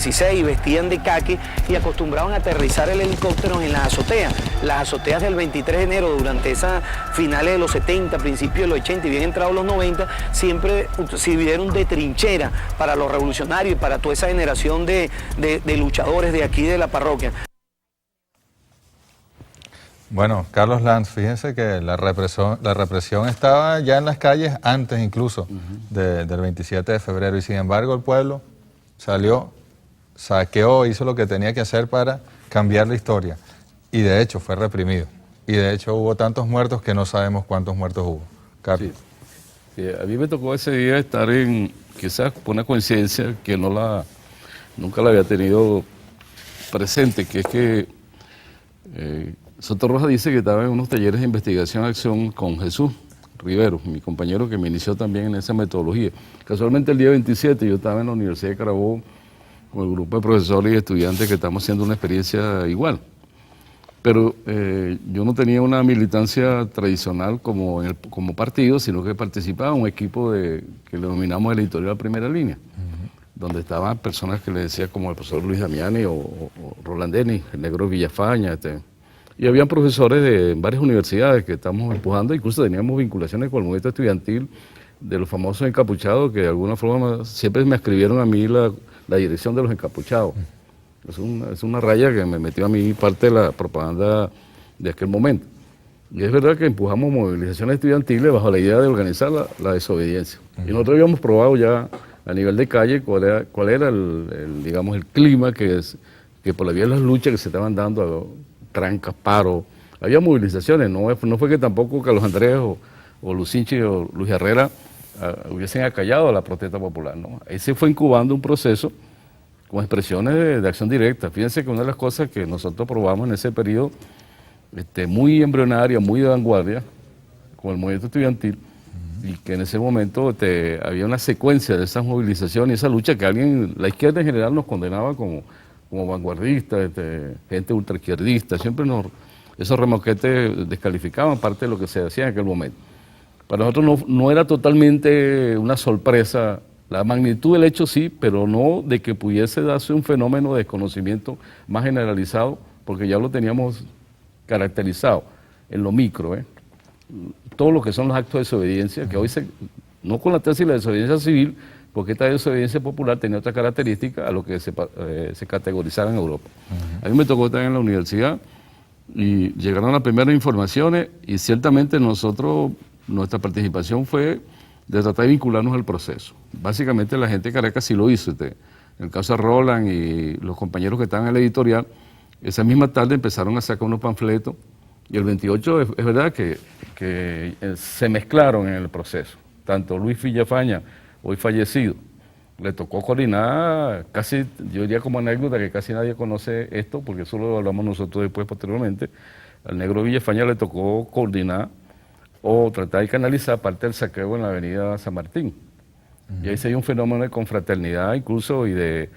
16 vestían de caqui y acostumbraban a aterrizar el helicóptero en las azoteas. Las azoteas del 23 de enero, durante esas finales de los 70, principios de los 80 y bien entrados los 90, siempre sirvieron de trinchera para los revolucionarios y para toda esa generación de luchadores de aquí de la parroquia. Bueno, Carlos Lanz, fíjense que la represión estaba ya en las calles antes incluso del 27 de febrero y sin embargo el pueblo salió, saqueó, hizo lo que tenía que hacer para cambiar la historia y de hecho fue reprimido y de hecho hubo tantos muertos que no sabemos cuántos muertos hubo. Carlos. Sí. A mí me tocó ese día estar quizás por una coincidencia que nunca la había tenido presente, que es que Soto Rojas dice que estaba en unos talleres de investigación y acción con Jesús Rivero, mi compañero que me inició también en esa metodología. Casualmente el día 27 yo estaba en la Universidad de Carabobo con el grupo de profesores y estudiantes que estamos haciendo una experiencia igual. Pero yo no tenía una militancia tradicional como partido, sino que participaba en un equipo que le denominamos el editorial Primera Línea, donde estaban personas que le decía como el profesor Luis Damiani o Roland Denis, el negro Villafaña, y habían profesores de varias universidades que estamos empujando, incluso teníamos vinculaciones con el movimiento estudiantil de los famosos encapuchados, que de alguna forma siempre me escribieron a mí la dirección de los encapuchados. Es una raya que me metió a mí parte de la propaganda de aquel momento. Y es verdad que empujamos movilizaciones estudiantiles bajo la idea de organizar la desobediencia. Y nosotros habíamos probado ya a nivel de calle cuál era digamos, el clima que por la vía de las luchas que se estaban dando, trancas, paros. Había movilizaciones, no fue que tampoco Carlos Andrés o Lucinchi o Luis Herrera hubiesen acallado la protesta popular, ¿no? Ahí se fue incubando un proceso con expresiones de acción directa. Fíjense que una de las cosas que nosotros probamos en ese periodo, muy embrionaria, muy de vanguardia, con el movimiento estudiantil, y que en ese momento había una secuencia de esas movilizaciones y esa lucha que la izquierda en general nos condenaba como vanguardistas, gente ultraizquierdista, siempre esos remolquetes descalificaban parte de lo que se hacía en aquel momento. Para nosotros no era totalmente una sorpresa, la magnitud del hecho sí, pero no de que pudiese darse un fenómeno de desconocimiento más generalizado, porque ya lo teníamos caracterizado en lo micro, todo lo que son los actos de desobediencia, que hoy no con la tesis de la desobediencia civil, porque esta desobediencia popular tenía otra característica a lo que se categorizaba en Europa. A mí me tocó estar en la universidad y llegaron las primeras informaciones y ciertamente nuestra participación fue de tratar de vincularnos al proceso. Básicamente la gente de Caracas sí lo hizo. En el caso de Roland y los compañeros que estaban en la editorial, esa misma tarde empezaron a sacar unos panfletos y el 28 es verdad que se mezclaron en el proceso. Tanto Luis Villafaña, hoy fallecido, le tocó coordinar casi, yo diría como anécdota que casi nadie conoce esto, porque eso lo hablamos nosotros después posteriormente, al negro Villafaña le tocó coordinar o tratar de canalizar parte del saqueo en la avenida San Martín. Y ahí se dio un fenómeno de confraternidad incluso y de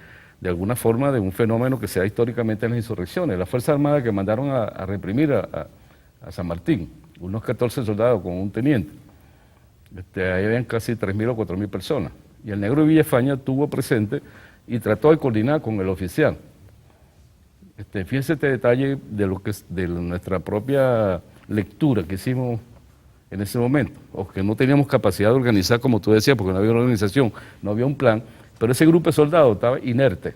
alguna forma de un fenómeno que se da históricamente en las insurrecciones. Las Fuerzas Armadas que mandaron a reprimir a San Martín, unos 14 soldados con un teniente. Ahí habían casi 3.000 o 4.000 personas. Y el negro Villafaña estuvo presente y trató de coordinar con el oficial. Fíjense este detalle de nuestra propia lectura que hicimos en ese momento, o que no teníamos capacidad de organizar, como tú decías, porque no había una organización, no había un plan, pero ese grupo de soldados estaba inerte,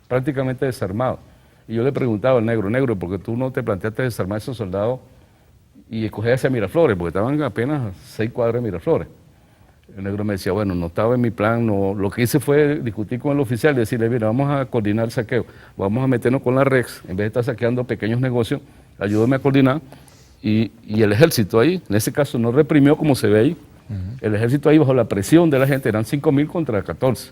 prácticamente desarmado. Y yo le preguntaba al negro, ¿por qué tú no te planteaste desarmar a esos soldados y escoger hacia Miraflores? Porque estaban apenas 6 cuadras de Miraflores. El negro me decía, bueno, no estaba en mi plan, lo que hice fue discutir con el oficial y decirle, mira, vamos a coordinar el saqueo, vamos a meternos con la REX, en vez de estar saqueando pequeños negocios, ayúdame a coordinar. Y el ejército ahí, en ese caso, no reprimió como se ve ahí. El ejército ahí, bajo la presión de la gente, eran 5.000 contra 14.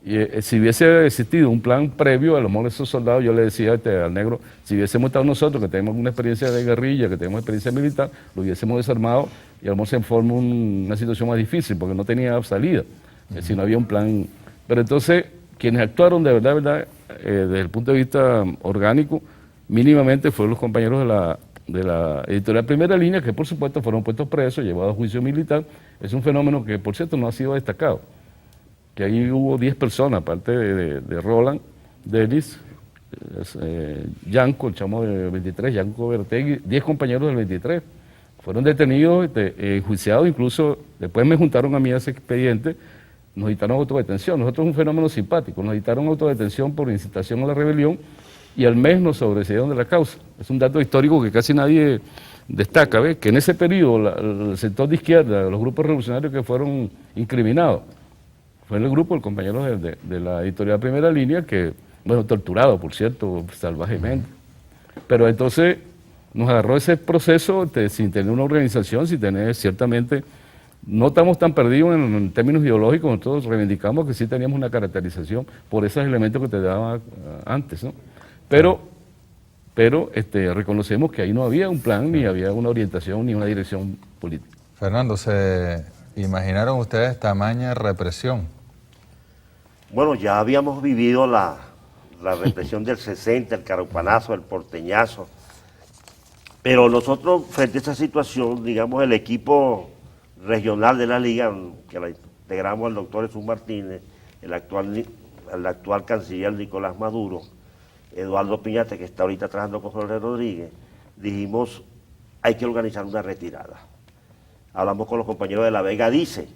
Y si hubiese existido un plan previo, a lo mejor esos soldados, yo le decía al negro, si hubiésemos estado nosotros, que tenemos una experiencia de guerrilla, que tenemos experiencia militar, lo hubiésemos desarmado y a lo mejor se forma una situación más difícil, porque no tenía salida, si no había un plan. Pero entonces, quienes actuaron de verdad, desde el punto de vista orgánico, mínimamente fueron los compañeros de la editorial Primera Línea, que por supuesto fueron puestos presos, llevados a juicio militar. Es un fenómeno que, por cierto, no ha sido destacado. que ahí hubo 10 personas, aparte de Roland, Denis, Yanco, el chamo de 23, Yanco Bertegui, 10 compañeros del 23. Fueron detenidos, enjuiciados, incluso después me juntaron a mí a ese expediente, nos dictaron autodetención. Nosotros es un fenómeno simpático, nos dictaron autodetención por incitación a la rebelión y al mes nos sobreseyeron de la causa. Es un dato histórico que casi nadie destaca, ¿ves? Que en ese periodo el sector de izquierda, los grupos revolucionarios que fueron incriminados, fue el grupo, el compañero de la editorial Primera Línea, que, bueno, torturado, por cierto, salvajemente. Pero entonces nos agarró ese proceso sin tener una organización, sin tener ciertamente, no estamos tan perdidos en términos ideológicos, nosotros reivindicamos que sí teníamos una caracterización por esos elementos que te daba antes, ¿no? Pero reconocemos que ahí no había un plan, ni había una orientación, ni una dirección política. Fernando, ¿se imaginaron ustedes tamaña represión? Bueno, ya habíamos vivido la represión del 60, el carupanazo, el porteñazo, pero nosotros frente a esa situación, digamos, el equipo regional de la Liga, que la integramos el doctor Jesús Martínez, el actual canciller Nicolás Maduro, Eduardo Piñate, que está ahorita trabajando con Jorge Rodríguez, dijimos, hay que organizar una retirada. Hablamos con los compañeros de La Vega, dice,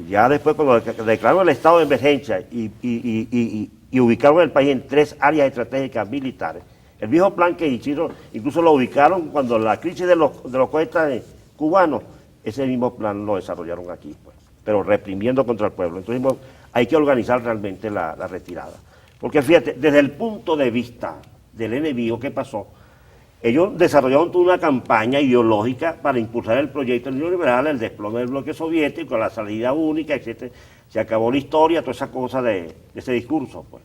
ya después cuando declararon el estado de emergencia y ubicaron el país en 3 áreas estratégicas militares, el viejo plan que hicieron, incluso lo ubicaron cuando la crisis de los cohetes cubanos, ese mismo plan lo desarrollaron aquí, pues, pero reprimiendo contra el pueblo. Entonces hay que organizar realmente la retirada. Porque fíjate, desde el punto de vista del enemigo, ¿qué pasó? Ellos desarrollaron toda una campaña ideológica para impulsar el proyecto neoliberal, el desplome del bloque soviético, la salida única, etc. Se acabó la historia, toda esa cosa de ese discurso, pues.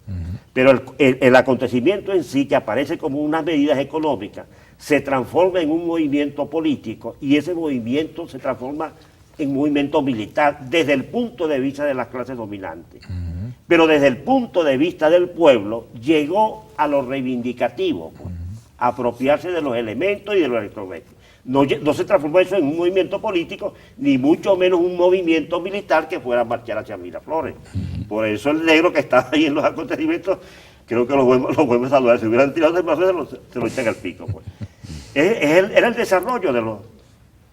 Pero el acontecimiento en sí, que aparece como unas medidas económicas, se transforma en un movimiento político y ese movimiento se transforma en movimiento militar desde el punto de vista de las clases dominantes. Pero desde el punto de vista del pueblo llegó a lo reivindicativo, pues, a apropiarse de los elementos y de los electrodomésticos. No se transformó eso en un movimiento político, ni mucho menos un movimiento militar que fuera a marchar hacia Miraflores. Por eso el negro que estaba ahí en los acontecimientos, creo que lo podemos saludar. Si hubieran tirado de Miraflores, se lo echan al pico, pues. Era el desarrollo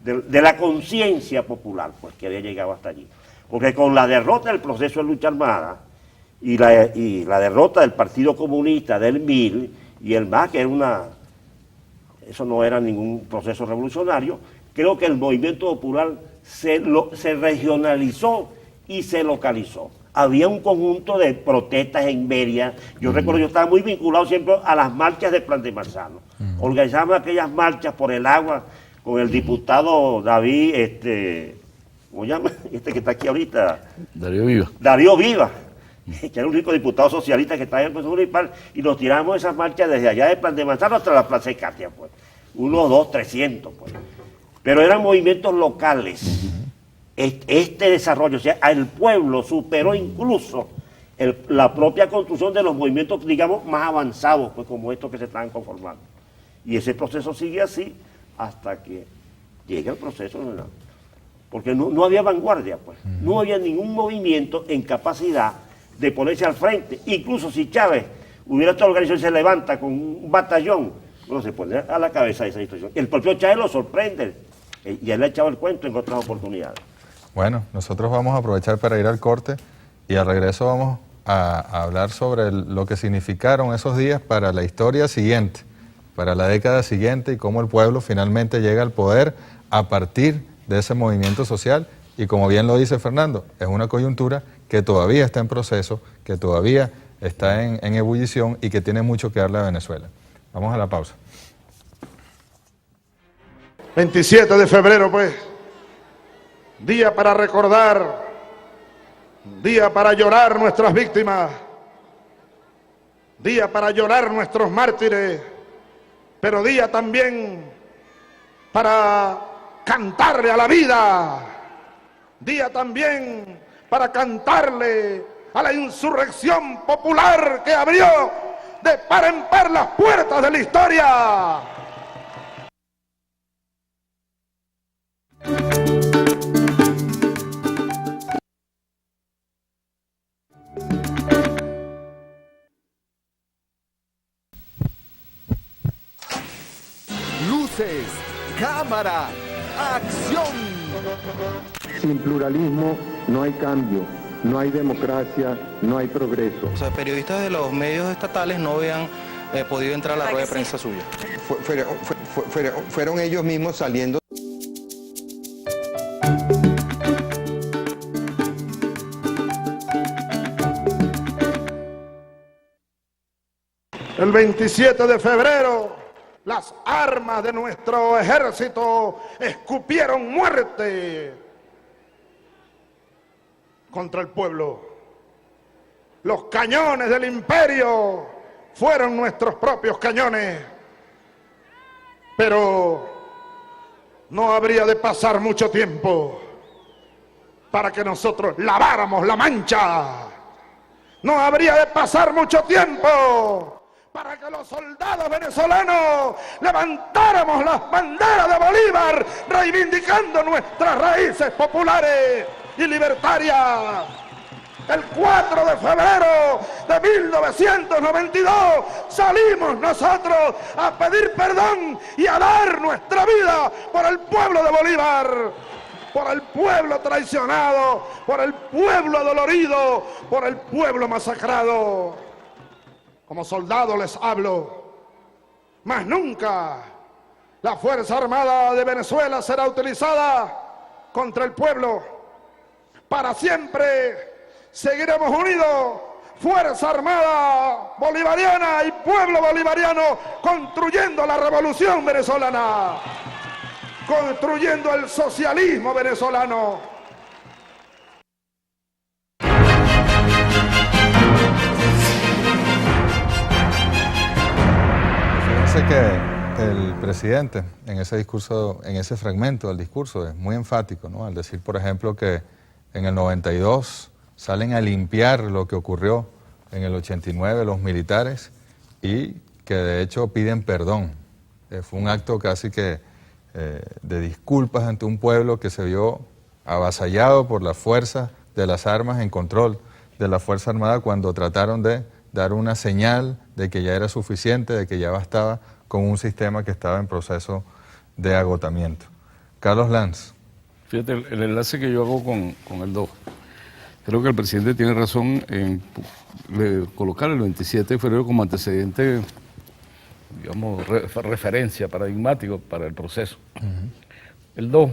de la conciencia popular, pues, que había llegado hasta allí. Porque con la derrota del proceso de lucha armada y la derrota del Partido Comunista, del MIL y el MAS, que era eso no era ningún proceso revolucionario, creo que el movimiento popular se regionalizó y se localizó. Había un conjunto de protestas en Mérida. Yo recuerdo, yo estaba muy vinculado siempre a las marchas de Plan de Marzano. Organizábamos aquellas marchas por el agua con el diputado David, ¿cómo se llama? Que está aquí ahorita. Darío Viva, que era un rico diputado socialista que estaba en el Consejo Municipal, y nos tiramos esas marchas desde allá de Plan de Manzano hasta la Plaza de Katia, pues. 1, 2, 300, pues. Pero eran movimientos locales. Este desarrollo, o sea, el pueblo superó incluso la propia construcción de los movimientos, digamos, más avanzados, pues, como estos que se estaban conformando. Y ese proceso sigue así hasta que llega el proceso, ¿no? Porque no había vanguardia, pues. No había ningún movimiento en capacidad de ponerse al frente. Incluso si Chávez hubiera esta organización, se levanta con un batallón, bueno, se pone a la cabeza de esa situación. El propio Chávez lo sorprende, y él le ha echado el cuento en otras oportunidades. Bueno, nosotros vamos a aprovechar para ir al corte y al regreso vamos a hablar sobre lo que significaron esos días para la historia siguiente, para la década siguiente, y cómo el pueblo finalmente llega al poder a partir de ese movimiento social. Y como bien lo dice Fernando, es una coyuntura que todavía está en proceso, que todavía está en ebullición y que tiene mucho que darle a Venezuela. Vamos a la pausa. 27 de febrero, pues, día para recordar, día para llorar nuestras víctimas, día para llorar nuestros mártires, pero día también para cantarle a la vida, día también para cantarle a la insurrección popular que abrió de par en par las puertas de la historia. Luces, cámara, acción. Sin pluralismo no hay cambio, no hay democracia, no hay progreso. O sea, periodistas de los medios estatales no habían podido entrar a la rueda de prensa suya. Fueron ellos mismos saliendo. El 27 de febrero, las armas de nuestro ejército escupieron muerte contra el pueblo. Los cañones del imperio fueron nuestros propios cañones. Pero no habría de pasar mucho tiempo para que nosotros laváramos la mancha. No habría de pasar mucho tiempo para que los soldados venezolanos levantáramos las banderas de Bolívar, reivindicando nuestras raíces populares y libertarias. El 4 de febrero de 1992 salimos nosotros a pedir perdón y a dar nuestra vida por el pueblo de Bolívar, por el pueblo traicionado, por el pueblo dolorido, por el pueblo masacrado. Como soldado les hablo, más nunca la Fuerza Armada de Venezuela será utilizada contra el pueblo. Para siempre seguiremos unidos, Fuerza Armada Bolivariana y pueblo bolivariano, construyendo la revolución venezolana, construyendo el socialismo venezolano. Fíjense que el presidente en ese discurso, en ese fragmento del discurso, es muy enfático, ¿no? Al decir, por ejemplo, que en el 92 salen a limpiar lo que ocurrió en el 89 los militares y que de hecho piden perdón. Fue un acto casi que de disculpas ante un pueblo que se vio avasallado por la fuerza de las armas en control de la Fuerza Armada cuando trataron de dar una señal de que ya era suficiente, de que ya bastaba con un sistema que estaba en proceso de agotamiento. Carlos Lanz. Fíjate, el enlace que yo hago con el 2. Creo que el presidente tiene razón en colocar el 27 de febrero como antecedente, digamos, referencia, paradigmático para el proceso. El 2,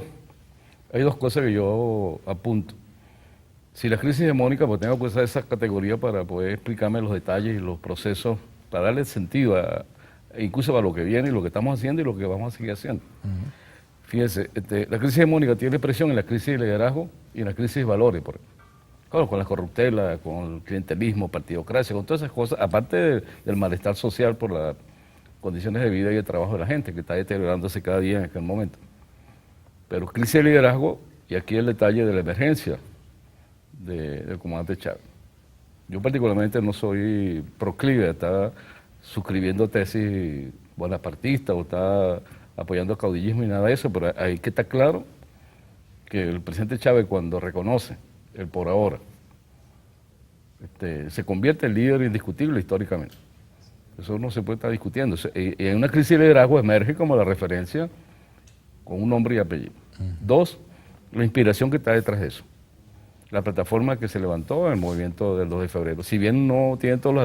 hay dos cosas que yo apunto. Si la crisis hegemónica, pues tengo que usar esa categoría para poder explicarme los detalles y los procesos, para darle sentido incluso a lo que viene y lo que estamos haciendo y lo que vamos a seguir haciendo. Fíjense, la crisis hegemónica tiene presión en la crisis de liderazgo y en la crisis de valores, por ejemplo. Claro, con la corruptela, con el clientelismo, partidocracia, con todas esas cosas, aparte del malestar social por las condiciones de vida y de trabajo de la gente, que está deteriorándose cada día en aquel momento. Pero crisis de liderazgo, y aquí el detalle de la emergencia del comandante Chávez. Yo particularmente no soy proclive a estar suscribiendo tesis bonapartistas o estar apoyando el caudillismo y nada de eso, pero hay que estar claro que el presidente Chávez, cuando reconoce el por ahora, se convierte en líder indiscutible históricamente. Eso no se puede estar discutiendo. Y en una crisis de liderazgo emerge como la referencia con un nombre y apellido. Dos, la inspiración que está detrás de eso. La plataforma que se levantó en el movimiento del 2 de febrero. Si bien no tiene todos los